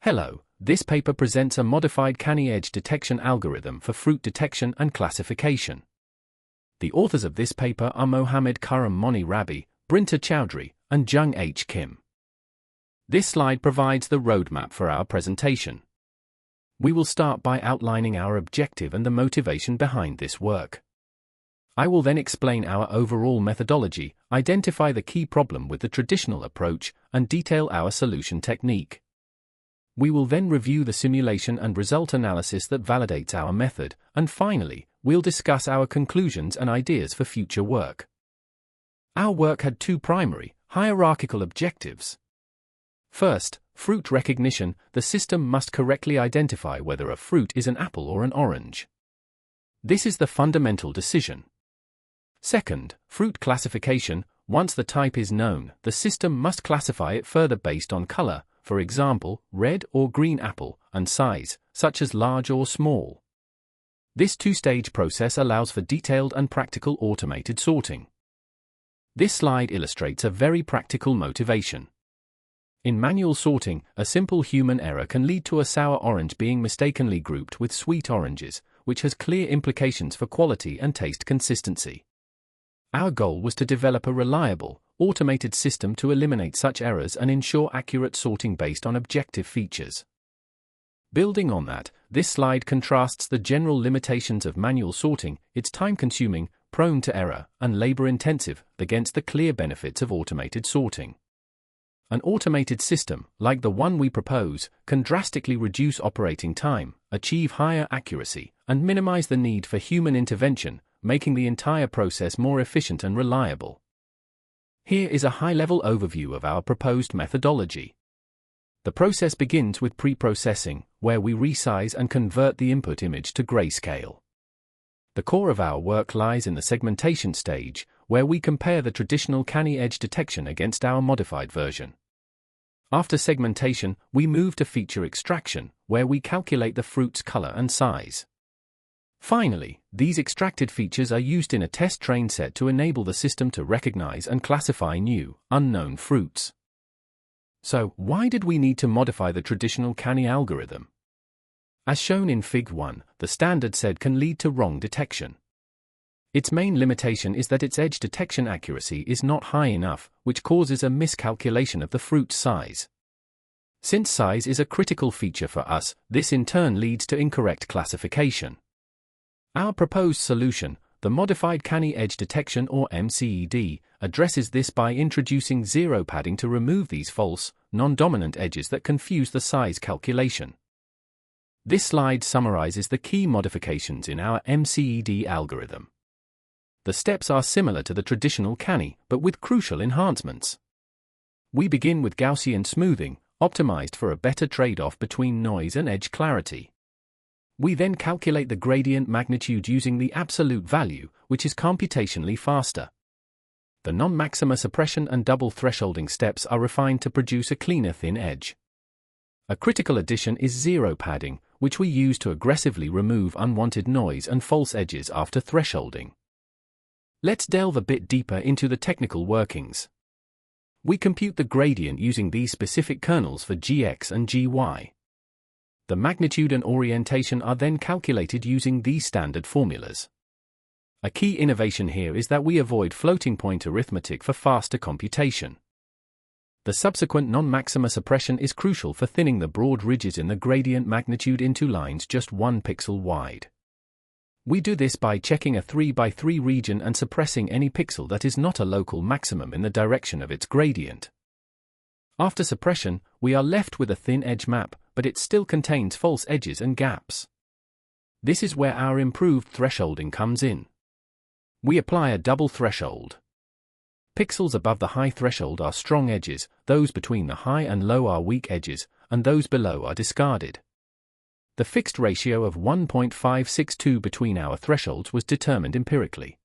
Hello, this paper presents a modified Canny Edge Detection algorithm for fruit detection and classification. The authors of this paper are Mohammed Karam Monir Rabby, Brinta Chowdhury, and Jung H. Kim. This slide provides the roadmap for our presentation. We will start by outlining our objective and the motivation behind this work. I will then explain our overall methodology, identify the key problem with the traditional approach, and detail our solution technique. We will then review the simulation and result analysis that validates our method, and finally, we'll discuss our conclusions and ideas for future work. Our work had two primary, hierarchical objectives. First, fruit recognition. The system must correctly identify whether a fruit is an apple or an orange. This is the fundamental decision. Second, fruit classification. Once the type is known, the system must classify it further based on color, for example, red or green apple, and size, such as large or small. This two-stage process allows for detailed and practical automated sorting. This slide illustrates a very practical motivation. In manual sorting, a simple human error can lead to a sour orange being mistakenly grouped with sweet oranges, which has clear implications for quality and taste consistency. Our goal was to develop a reliable, automated system to eliminate such errors and ensure accurate sorting based on objective features. Building on that, this slide contrasts the general limitations of manual sorting, it's time-consuming, prone to error, and labor-intensive, against the clear benefits of automated sorting. An automated system, like the one we propose, can drastically reduce operating time, achieve higher accuracy, and minimize the need for human intervention, making the entire process more efficient and reliable. Here is a high-level overview of our proposed methodology. The process begins with pre-processing, where we resize and convert the input image to grayscale. The core of our work lies in the segmentation stage, where we compare the traditional Canny Edge detection against our modified version. After segmentation, we move to feature extraction, where we calculate the fruit's color and size. Finally, these extracted features are used in a test train set to enable the system to recognize and classify new, unknown fruits. So, why did we need to modify the traditional Canny algorithm? As shown in Fig 1, the standard SED can lead to wrong detection. Its main limitation is that its edge detection accuracy is not high enough, which causes a miscalculation of the fruit's size. Since size is a critical feature for us, this in turn leads to incorrect classification. Our proposed solution, the Modified Canny Edge Detection or MCED, addresses this by introducing zero padding to remove these false, non-dominant edges that confuse the size calculation. This slide summarizes the key modifications in our MCED algorithm. The steps are similar to the traditional Canny, but with crucial enhancements. We begin with Gaussian smoothing, optimized for a better trade-off between noise and edge clarity. We then calculate the gradient magnitude using the absolute value, which is computationally faster. The non-maxima suppression and double thresholding steps are refined to produce a cleaner thin edge. A critical addition is zero padding, which we use to aggressively remove unwanted noise and false edges after thresholding. Let's delve a bit deeper into the technical workings. We compute the gradient using these specific kernels for gx and gy. The magnitude and orientation are then calculated using these standard formulas. A key innovation here is that we avoid floating point arithmetic for faster computation. The subsequent non-maxima suppression is crucial for thinning the broad ridges in the gradient magnitude into lines just 1 pixel wide. We do this by checking a 3x3 region and suppressing any pixel that is not a local maximum in the direction of its gradient. After suppression, we are left with a thin edge map, but it still contains false edges and gaps. This is where our improved thresholding comes in. We apply a double threshold. Pixels above the high threshold are strong edges, those between the high and low are weak edges, and those below are discarded. The fixed ratio of 1.562 between our thresholds was determined empirically.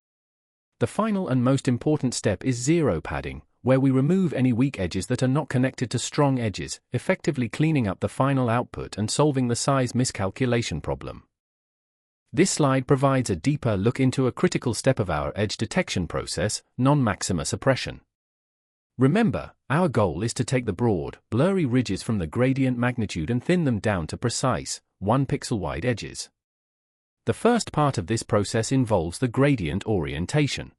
The final and most important step is zero padding, where we remove any weak edges that are not connected to strong edges, effectively cleaning up the final output and solving the size miscalculation problem. This slide provides a deeper look into a critical step of our edge detection process, non-maxima suppression. Remember, our goal is to take the broad, blurry ridges from the gradient magnitude and thin them down to precise, 1 pixel wide edges. The first part of this process involves the gradient orientation.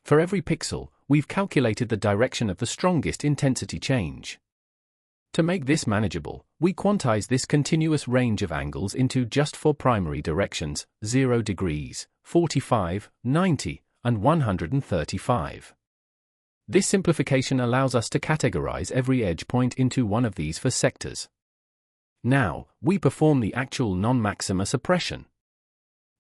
For every pixel, we've calculated the direction of the strongest intensity change. To make this manageable, we quantize this continuous range of angles into just 4 primary directions: 0 degrees, 45, 90, and 135. This simplification allows us to categorize every edge point into one of these 4 sectors. Now, we perform the actual non-maxima suppression.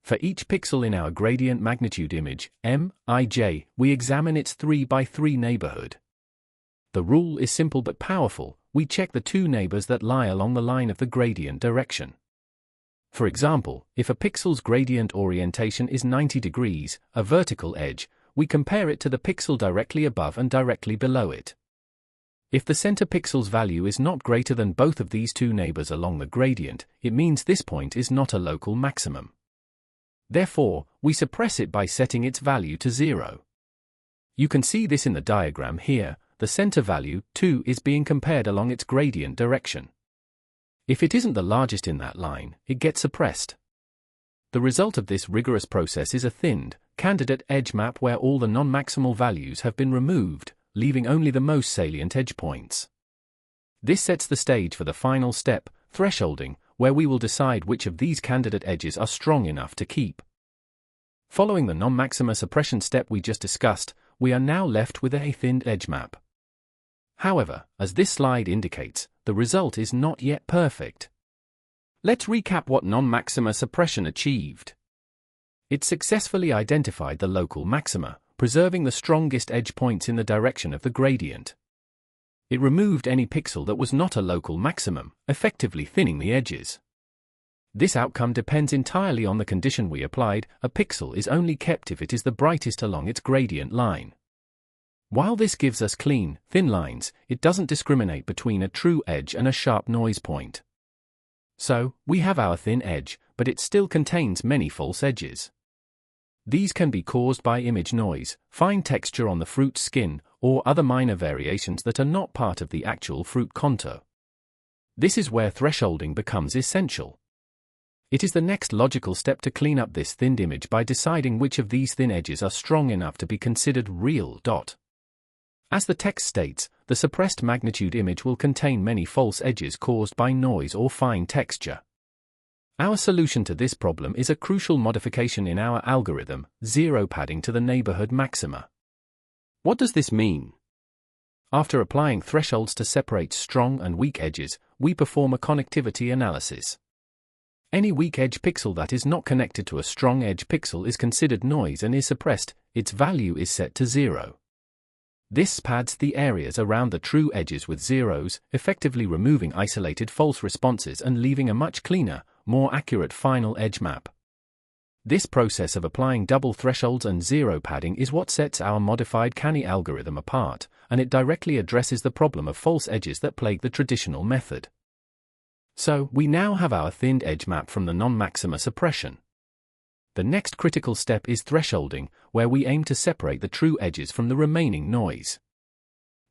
For each pixel in our gradient magnitude image, MIJ, we examine its 3 by 3 neighborhood. The rule is simple but powerful. We check the 2 neighbors that lie along the line of the gradient direction. For example, if a pixel's gradient orientation is 90 degrees, a vertical edge, we compare it to the pixel directly above and directly below it. If the center pixel's value is not greater than both of these 2 neighbors along the gradient, it means this point is not a local maximum. Therefore, we suppress it by setting its value to 0. You can see this in the diagram here. The center value, 2, is being compared along its gradient direction. If it isn't the largest in that line, it gets suppressed. The result of this rigorous process is a thinned, candidate edge map where all the non-maximal values have been removed, leaving only the most salient edge points. This sets the stage for the final step, thresholding, where we will decide which of these candidate edges are strong enough to keep. Following the non-maxima suppression step we just discussed, we are now left with a thinned edge map. However, as this slide indicates, the result is not yet perfect. Let's recap what non-maxima suppression achieved. It successfully identified the local maxima, preserving the strongest edge points in the direction of the gradient. It removed any pixel that was not a local maximum, effectively thinning the edges. This outcome depends entirely on the condition we applied. A pixel is only kept if it is the brightest along its gradient line. While this gives us clean, thin lines, it doesn't discriminate between a true edge and a sharp noise point. So, we have our thin edge, but it still contains many false edges. These can be caused by image noise, fine texture on the fruit's skin, or other minor variations that are not part of the actual fruit contour. This is where thresholding becomes essential. It is the next logical step to clean up this thinned image by deciding which of these thin edges are strong enough to be considered real. As the text states, the suppressed magnitude image will contain many false edges caused by noise or fine texture. Our solution to this problem is a crucial modification in our algorithm: zero padding to the neighborhood maxima. What does this mean? After applying thresholds to separate strong and weak edges, we perform a connectivity analysis. Any weak edge pixel that is not connected to a strong edge pixel is considered noise and is suppressed. Its value is set to 0. This pads the areas around the true edges with zeros, effectively removing isolated false responses and leaving a much cleaner, more accurate final edge map. This process of applying double thresholds and zero padding is what sets our modified Canny algorithm apart, and it directly addresses the problem of false edges that plague the traditional method. So, we now have our thinned edge map from the non-maxima suppression. The next critical step is thresholding, where we aim to separate the true edges from the remaining noise.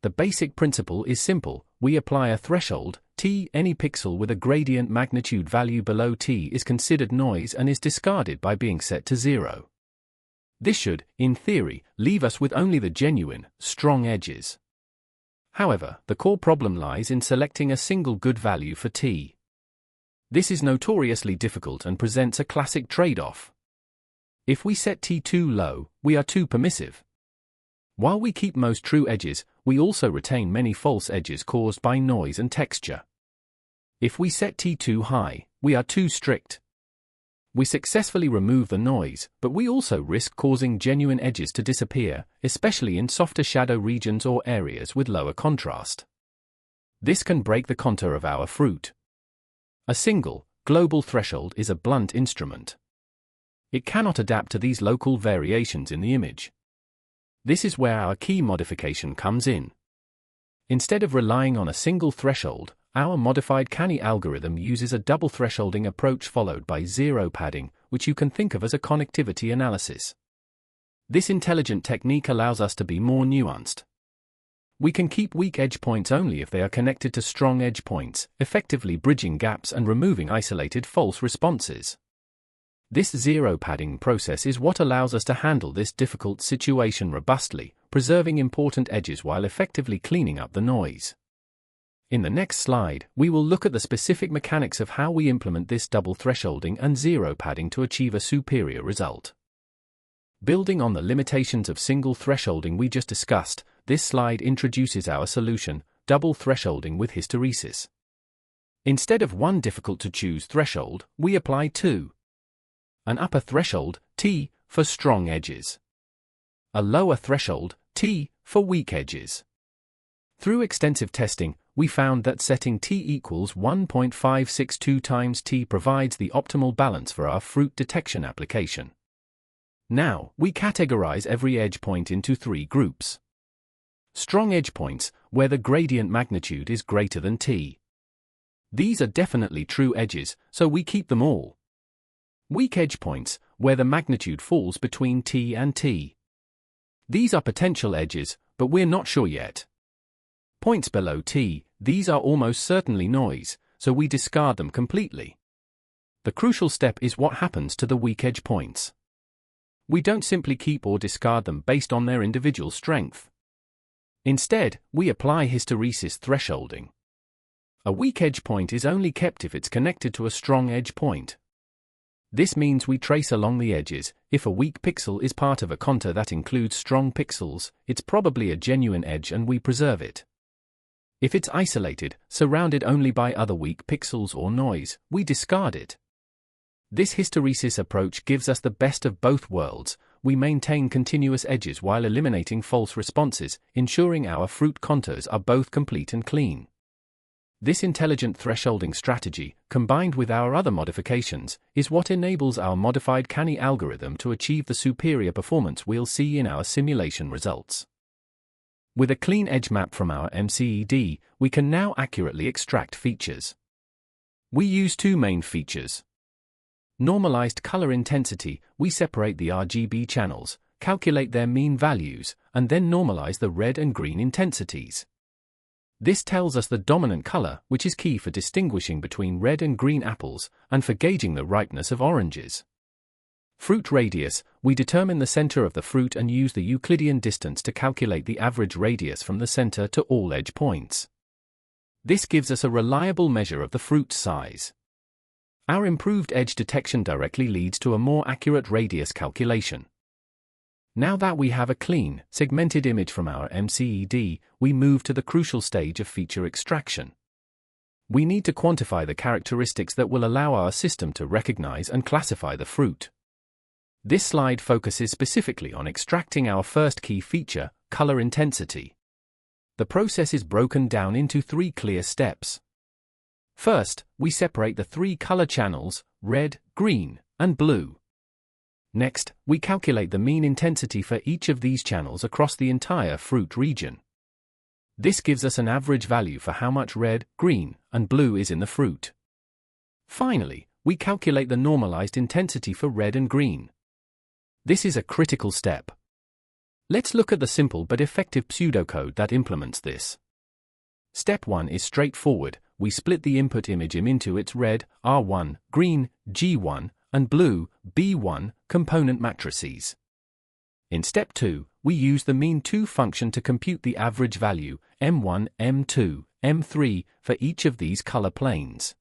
The basic principle is simple: we apply a threshold, T. Any pixel with a gradient magnitude value below T is considered noise and is discarded by being set to 0. This should, in theory, leave us with only the genuine, strong edges. However, the core problem lies in selecting a single good value for T. This is notoriously difficult and presents a classic trade-off. If we set T too low, we are too permissive. While we keep most true edges, we also retain many false edges caused by noise and texture. If we set T too high, we are too strict. We successfully remove the noise, but we also risk causing genuine edges to disappear, especially in softer shadow regions or areas with lower contrast. This can break the contour of our fruit. A single, global threshold is a blunt instrument. It cannot adapt to these local variations in the image. This is where our key modification comes in. Instead of relying on a single threshold, our modified Canny algorithm uses a double thresholding approach followed by zero padding, which you can think of as a connectivity analysis. This intelligent technique allows us to be more nuanced. We can keep weak edge points only if they are connected to strong edge points, effectively bridging gaps and removing isolated false responses. This zero padding process is what allows us to handle this difficult situation robustly, preserving important edges while effectively cleaning up the noise. In the next slide, we will look at the specific mechanics of how we implement this double thresholding and zero padding to achieve a superior result. Building on the limitations of single thresholding we just discussed, this slide introduces our solution, double thresholding with hysteresis. Instead of one difficult-to-choose threshold, we apply two. An upper threshold, T, for strong edges. A lower threshold, T, for weak edges. Through extensive testing, we found that setting T equals 1.562 times T provides the optimal balance for our fruit detection application. Now, we categorize every edge point into three groups. Strong edge points, where the gradient magnitude is greater than T. These are definitely true edges, so we keep them all. Weak edge points, where the magnitude falls between T and T. These are potential edges, but we're not sure yet. Points below T, these are almost certainly noise, so we discard them completely. The crucial step is what happens to the weak edge points. We don't simply keep or discard them based on their individual strength. Instead, we apply hysteresis thresholding. A weak edge point is only kept if it's connected to a strong edge point. This means we trace along the edges. If a weak pixel is part of a contour that includes strong pixels, it's probably a genuine edge and we preserve it. If it's isolated, surrounded only by other weak pixels or noise, we discard it. This hysteresis approach gives us the best of both worlds. We maintain continuous edges while eliminating false responses, ensuring our fruit contours are both complete and clean. This intelligent thresholding strategy, combined with our other modifications, is what enables our modified Canny algorithm to achieve the superior performance we'll see in our simulation results. With a clean edge map from our MCED, we can now accurately extract features. We use two main features. Normalized color intensity, we separate the RGB channels, calculate their mean values, and then normalize the red and green intensities. This tells us the dominant color, which is key for distinguishing between red and green apples, and for gauging the ripeness of oranges. Fruit radius, we determine the center of the fruit and use the Euclidean distance to calculate the average radius from the center to all edge points. This gives us a reliable measure of the fruit's size. Our improved edge detection directly leads to a more accurate radius calculation. Now that we have a clean, segmented image from our MCED, we move to the crucial stage of feature extraction. We need to quantify the characteristics that will allow our system to recognize and classify the fruit. This slide focuses specifically on extracting our first key feature, color intensity. The process is broken down into three clear steps. First, we separate the three color channels, red, green, and blue. Next, we calculate the mean intensity for each of these channels across the entire fruit region. This gives us an average value for how much red, green, and blue is in the fruit. Finally, we calculate the normalized intensity for red and green. This is a critical step. Let's look at the simple but effective pseudocode that implements this. Step 1 is straightforward. We split the input image into its red, R1, green, G1, and blue, B1, component matrices. In step 2, we use the mean2 function to compute the average value, M1, M2, M3, for each of these color planes.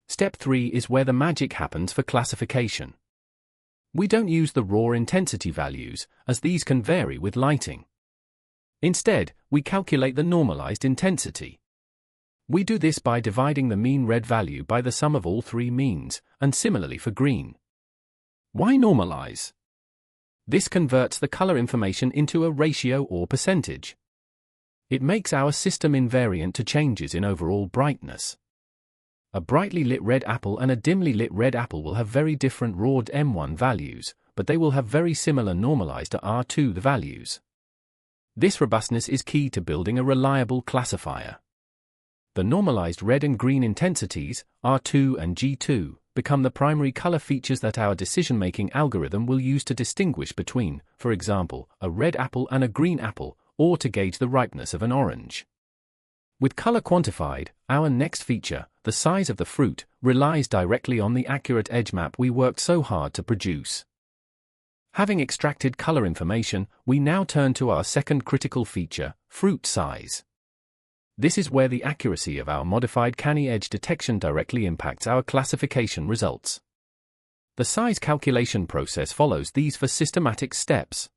Step 3 is where the magic happens for classification. We don't use the raw intensity values, as these can vary with lighting. Instead, we calculate the normalized intensity. We do this by dividing the mean red value by the sum of all three means, and similarly for green. Why normalize? This converts the color information into a ratio or percentage. It makes our system invariant to changes in overall brightness. A brightly lit red apple and a dimly lit red apple will have very different raw M1 values, but they will have very similar normalized to R2 values. This robustness is key to building a reliable classifier. The normalized red and green intensities, R2 and G2, become the primary color features that our decision-making algorithm will use to distinguish between, for example, a red apple and a green apple, or to gauge the ripeness of an orange. With color quantified, our next feature, the size of the fruit, relies directly on the accurate edge map we worked so hard to produce. Having extracted color information, we now turn to our second critical feature, fruit size. This is where the accuracy of our modified Canny Edge detection directly impacts our classification results. The size calculation process follows these four systematic steps.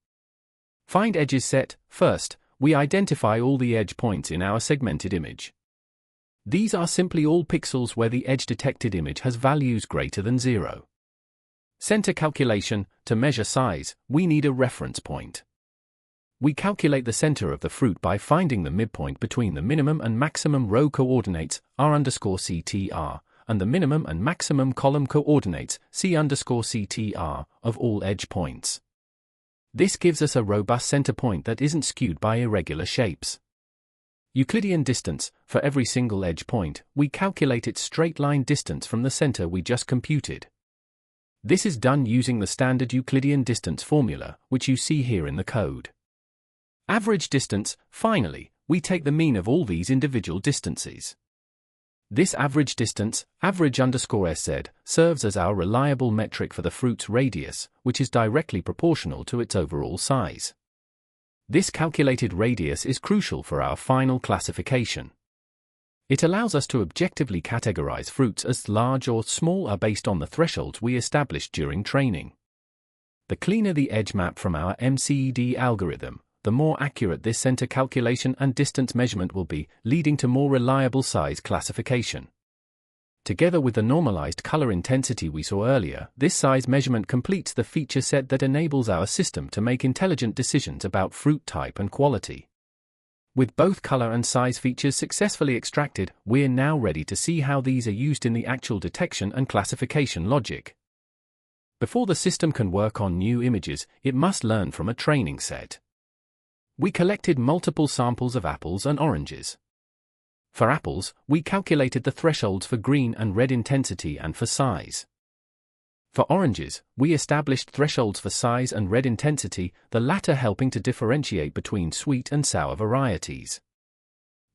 Find edges set. First, we identify all the edge points in our segmented image. These are simply all pixels where the edge-detected image has values greater than 0. Center calculation. To measure size, we need a reference point. We calculate the center of the fruit by finding the midpoint between the minimum and maximum row coordinates, r_CTR, and the minimum and maximum column coordinates, c_CTR, of all edge points. This gives us a robust center point that isn't skewed by irregular shapes. Euclidean distance. For every single edge point, we calculate its straight-line distance from the center we just computed. This is done using the standard Euclidean distance formula, which you see here in the code. Average distance. Finally, we take the mean of all these individual distances. This average distance, average_MCED, serves as our reliable metric for the fruit's radius, which is directly proportional to its overall size. This calculated radius is crucial for our final classification. It allows us to objectively categorize fruits as large or small based on the thresholds we established during training. The cleaner the edge map from our MCED algorithm, the more accurate this center calculation and distance measurement will be, leading to more reliable size classification. Together with the normalized color intensity we saw earlier, this size measurement completes the feature set that enables our system to make intelligent decisions about fruit type and quality. With both color and size features successfully extracted, we're now ready to see how these are used in the actual detection and classification logic. Before the system can work on new images, it must learn from a training set. We collected multiple samples of apples and oranges. For apples, we calculated the thresholds for green and red intensity and for size. For oranges, we established thresholds for size and red intensity, the latter helping to differentiate between sweet and sour varieties.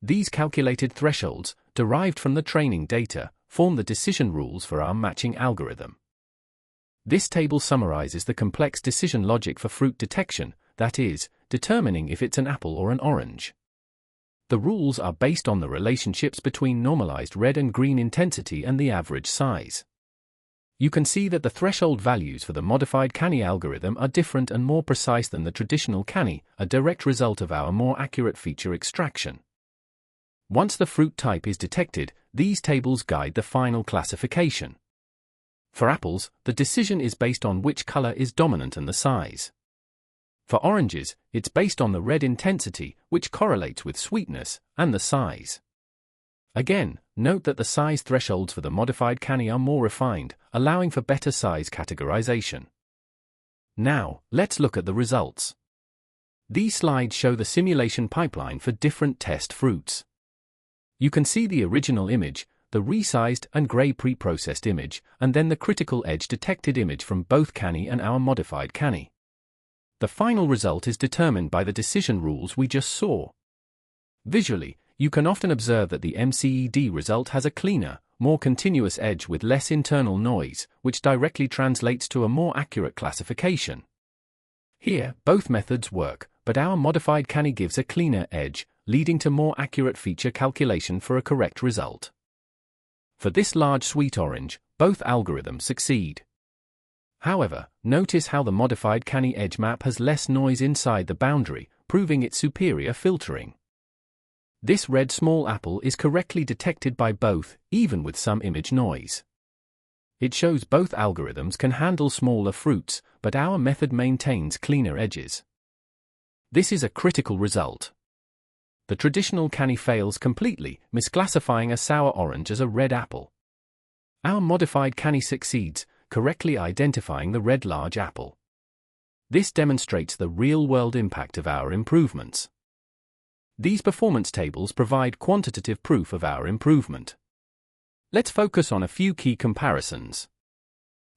These calculated thresholds, derived from the training data, form the decision rules for our matching algorithm. This table summarizes the complex decision logic for fruit detection, that is, determining if it's an apple or an orange. The rules are based on the relationships between normalized red and green intensity and the average size. You can see that the threshold values for the modified Canny algorithm are different and more precise than the traditional Canny, a direct result of our more accurate feature extraction. Once the fruit type is detected, these tables guide the final classification. For apples, the decision is based on which color is dominant and the size. For oranges, it's based on the red intensity, which correlates with sweetness, and the size. Again, note that the size thresholds for the modified Canny are more refined, allowing for better size categorization. Now, let's look at the results. These slides show the simulation pipeline for different test fruits. You can see the original image, the resized and gray pre-processed image, and then the critical edge detected image from both Canny and our modified Canny. The final result is determined by the decision rules we just saw. Visually, you can often observe that the MCED result has a cleaner, more continuous edge with less internal noise, which directly translates to a more accurate classification. Here, both methods work, but our modified Canny gives a cleaner edge, leading to more accurate feature calculation for a correct result. For this large sweet orange, both algorithms succeed. However, notice how the modified Canny edge map has less noise inside the boundary, proving its superior filtering. This red small apple is correctly detected by both, even with some image noise. It shows both algorithms can handle smaller fruits, but our method maintains cleaner edges. This is a critical result. The traditional Canny fails completely, misclassifying a sour orange as a red apple. Our modified Canny succeeds, correctly identifying the red large apple. This demonstrates the real-world impact of our improvements. These performance tables provide quantitative proof of our improvement. Let's focus on a few key comparisons.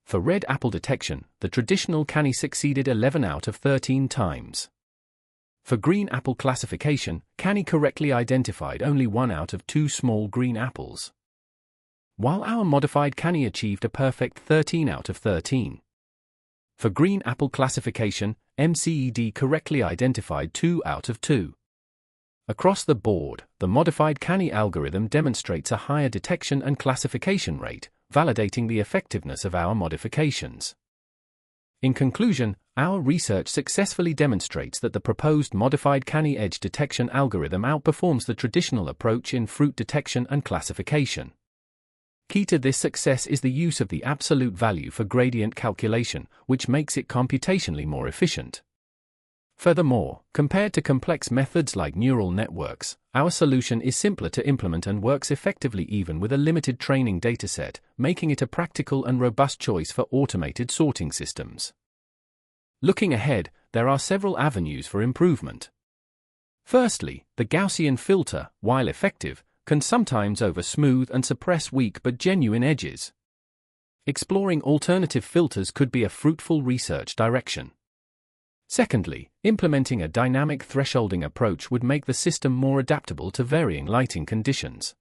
For red apple detection, the traditional Canny succeeded 11 out of 13 times. For green apple classification, Canny correctly identified only 1 out of 2 small green apples, while our modified Canny achieved a perfect 13 out of 13. For green apple classification, MCED correctly identified 2 out of 2. Across the board, the modified Canny algorithm demonstrates a higher detection and classification rate, validating the effectiveness of our modifications. In conclusion, our research successfully demonstrates that the proposed modified Canny Edge Detection algorithm outperforms the traditional approach in fruit detection and classification. Key to this success is the use of the absolute value for gradient calculation, which makes it computationally more efficient. Furthermore, compared to complex methods like neural networks, our solution is simpler to implement and works effectively even with a limited training dataset, making it a practical and robust choice for automated sorting systems. Looking ahead, there are several avenues for improvement. Firstly, the Gaussian filter, while effective, can sometimes over-smooth and suppress weak but genuine edges. Exploring alternative filters could be a fruitful research direction. Secondly, implementing a dynamic thresholding approach would make the system more adaptable to varying lighting conditions.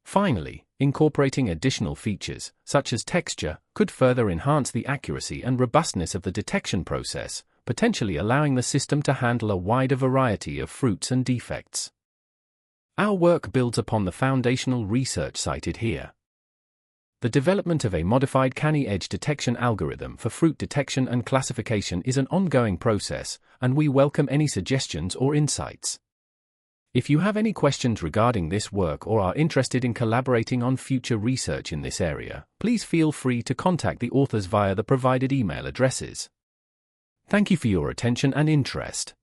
Finally, incorporating additional features, such as texture, could further enhance the accuracy and robustness of the detection process, potentially allowing the system to handle a wider variety of fruits and defects. Our work builds upon the foundational research cited here. The development of a modified Canny Edge Detection algorithm for fruit detection and classification is an ongoing process, and we welcome any suggestions or insights. If you have any questions regarding this work or are interested in collaborating on future research in this area, please feel free to contact the authors via the provided email addresses. Thank you for your attention and interest.